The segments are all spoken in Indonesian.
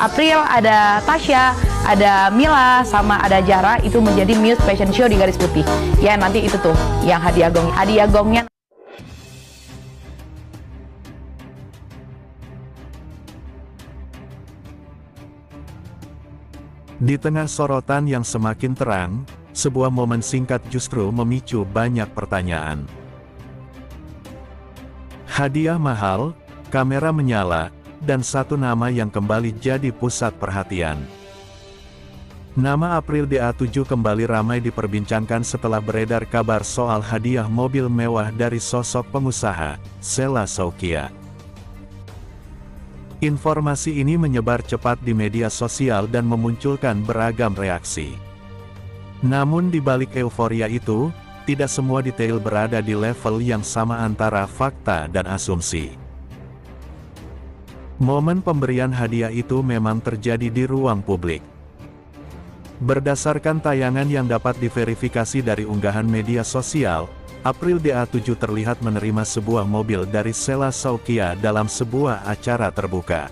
April, ada Tasya, ada Mila, sama ada Jara, itu menjadi Muse Fashion Show di garis putih. Ya nanti itu tuh yang hadiah gongnya. Di tengah sorotan yang semakin terang, sebuah momen singkat justru memicu banyak pertanyaan. Hadiah mahal, kamera menyala, dan satu nama yang kembali jadi pusat perhatian. Nama April DA7 kembali ramai diperbincangkan setelah beredar kabar soal hadiah mobil mewah dari sosok pengusaha, Sheila Shaukia. Informasi ini menyebar cepat di media sosial dan memunculkan beragam reaksi. Namun di balik euforia itu, tidak semua detail berada di level yang sama antara fakta dan asumsi. Momen pemberian hadiah itu memang terjadi di ruang publik. Berdasarkan tayangan yang dapat diverifikasi dari unggahan media sosial, April DA7 terlihat menerima sebuah mobil dari Sheila Shaukia dalam sebuah acara terbuka.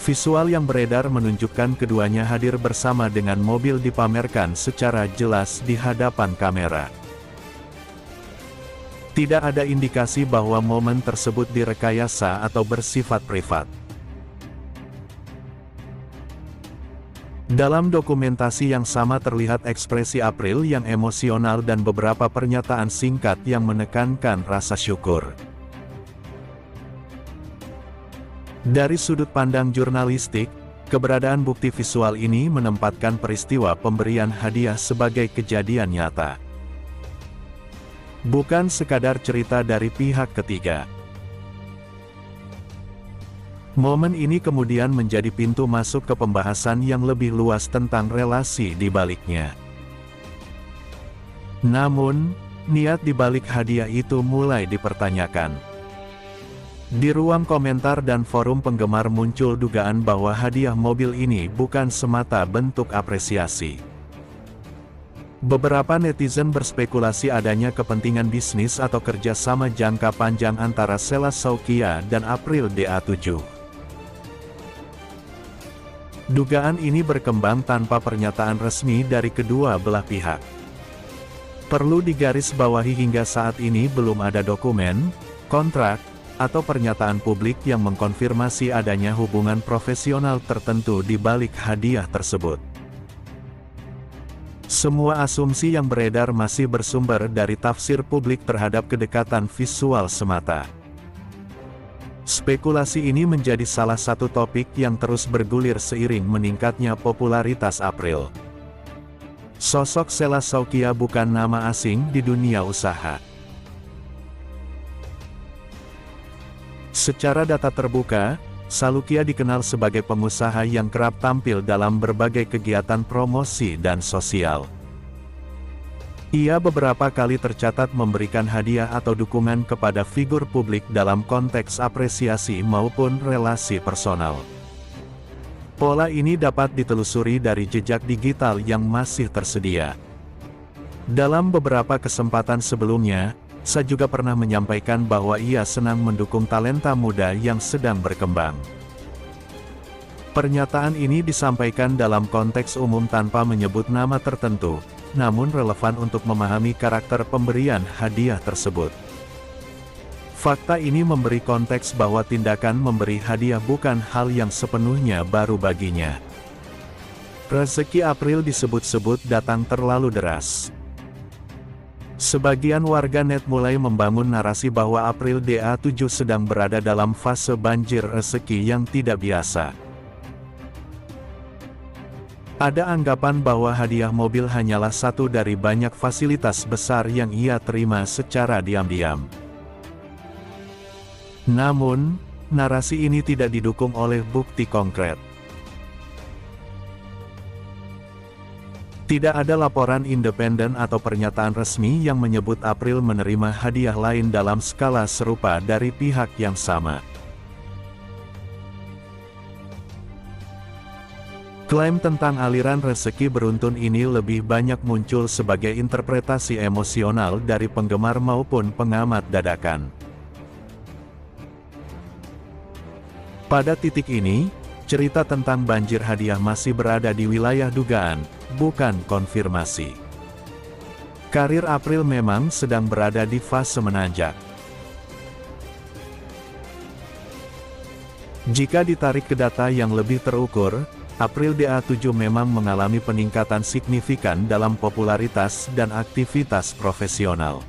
Visual yang beredar menunjukkan keduanya hadir bersama dengan mobil dipamerkan secara jelas di hadapan kamera. Tidak ada indikasi bahwa momen tersebut direkayasa atau bersifat privat. Dalam dokumentasi yang sama terlihat ekspresi April yang emosional dan beberapa pernyataan singkat yang menekankan rasa syukur. Dari sudut pandang jurnalistik, keberadaan bukti visual ini menempatkan peristiwa pemberian hadiah sebagai kejadian nyata. Bukan sekadar cerita dari pihak ketiga. Momen ini kemudian menjadi pintu masuk ke pembahasan yang lebih luas tentang relasi di baliknya. Namun, niat di balik hadiah itu mulai dipertanyakan. Di ruang komentar dan forum penggemar muncul dugaan bahwa hadiah mobil ini bukan semata bentuk apresiasi. Beberapa netizen berspekulasi adanya kepentingan bisnis atau kerjasama jangka panjang antara Sheila Shaukia dan April DA7. Dugaan ini berkembang tanpa pernyataan resmi dari kedua belah pihak. Perlu digarisbawahi hingga saat ini belum ada dokumen, kontrak, atau pernyataan publik yang mengkonfirmasi adanya hubungan profesional tertentu di balik hadiah tersebut. Semua asumsi yang beredar masih bersumber dari tafsir publik terhadap kedekatan visual semata. Spekulasi ini menjadi salah satu topik yang terus bergulir seiring meningkatnya popularitas April. Sosok Sheila Shaukia bukan nama asing di dunia usaha. Secara data terbuka, Shaukia dikenal sebagai pengusaha yang kerap tampil dalam berbagai kegiatan promosi dan sosial. Ia beberapa kali tercatat memberikan hadiah atau dukungan kepada figur publik dalam konteks apresiasi maupun relasi personal. Pola ini dapat ditelusuri dari jejak digital yang masih tersedia. Dalam beberapa kesempatan sebelumnya, Sa juga pernah menyampaikan bahwa ia senang mendukung talenta muda yang sedang berkembang. Pernyataan ini disampaikan dalam konteks umum tanpa menyebut nama tertentu, namun relevan untuk memahami karakter pemberian hadiah tersebut. Fakta ini memberi konteks bahwa tindakan memberi hadiah bukan hal yang sepenuhnya baru baginya. Rezeki April disebut-sebut datang terlalu deras. Sebagian warganet mulai membangun narasi bahwa April DA7 sedang berada dalam fase banjir rezeki yang tidak biasa. Ada anggapan bahwa hadiah mobil hanyalah satu dari banyak fasilitas besar yang ia terima secara diam-diam. Namun, narasi ini tidak didukung oleh bukti konkret. Tidak ada laporan independen atau pernyataan resmi yang menyebut April menerima hadiah lain dalam skala serupa dari pihak yang sama. Klaim tentang aliran rezeki beruntun ini lebih banyak muncul sebagai interpretasi emosional dari penggemar maupun pengamat dadakan. Pada titik ini, cerita tentang banjir hadiah masih berada di wilayah dugaan, bukan konfirmasi. Karir April memang sedang berada di fase menanjak. Jika ditarik ke data yang lebih terukur, April DA7 memang mengalami peningkatan signifikan dalam popularitas dan aktivitas profesional.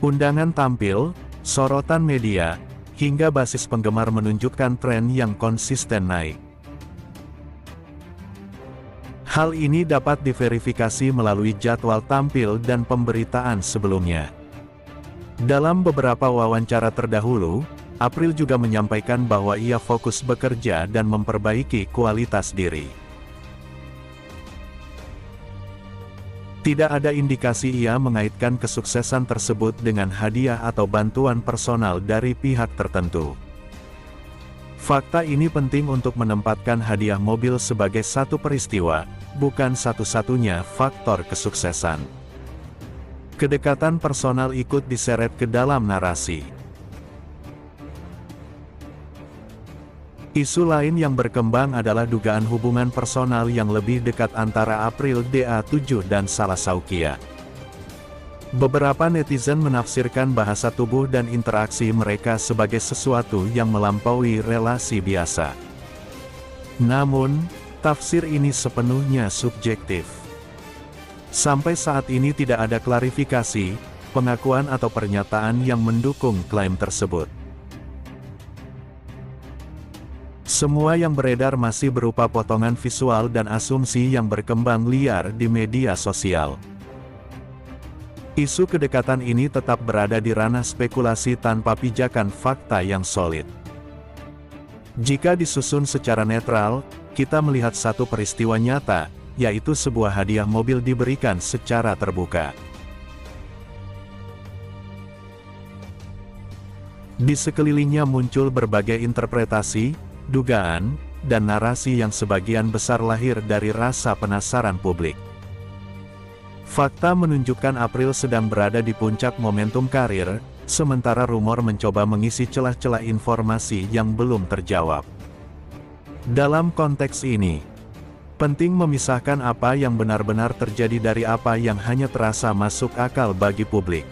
Undangan tampil, sorotan media, hingga basis penggemar menunjukkan tren yang konsisten naik. Hal ini dapat diverifikasi melalui jadwal tampil dan pemberitaan sebelumnya. Dalam beberapa wawancara terdahulu, April juga menyampaikan bahwa ia fokus bekerja dan memperbaiki kualitas diri. Tidak ada indikasi ia mengaitkan kesuksesan tersebut dengan hadiah atau bantuan personal dari pihak tertentu. Fakta ini penting untuk menempatkan hadiah mobil sebagai satu peristiwa, bukan satu-satunya faktor kesuksesan. Kedekatan personal ikut diseret ke dalam narasi. Isu lain yang berkembang adalah dugaan hubungan personal yang lebih dekat antara April DA7 dan Sala Saukia. Beberapa netizen menafsirkan bahasa tubuh dan interaksi mereka sebagai sesuatu yang melampaui relasi biasa. Namun, tafsir ini sepenuhnya subjektif. Sampai saat ini tidak ada klarifikasi, pengakuan atau pernyataan yang mendukung klaim tersebut. Semua yang beredar masih berupa potongan visual dan asumsi yang berkembang liar di media sosial. Isu kedekatan ini tetap berada di ranah spekulasi tanpa pijakan fakta yang solid. Jika disusun secara netral, kita melihat satu peristiwa nyata, yaitu sebuah hadiah mobil diberikan secara terbuka. Di sekelilingnya muncul berbagai interpretasi, dugaan, dan narasi yang sebagian besar lahir dari rasa penasaran publik. Fakta menunjukkan April sedang berada di puncak momentum karir, sementara rumor mencoba mengisi celah-celah informasi yang belum terjawab. Dalam konteks ini, penting memisahkan apa yang benar-benar terjadi dari apa yang hanya terasa masuk akal bagi publik.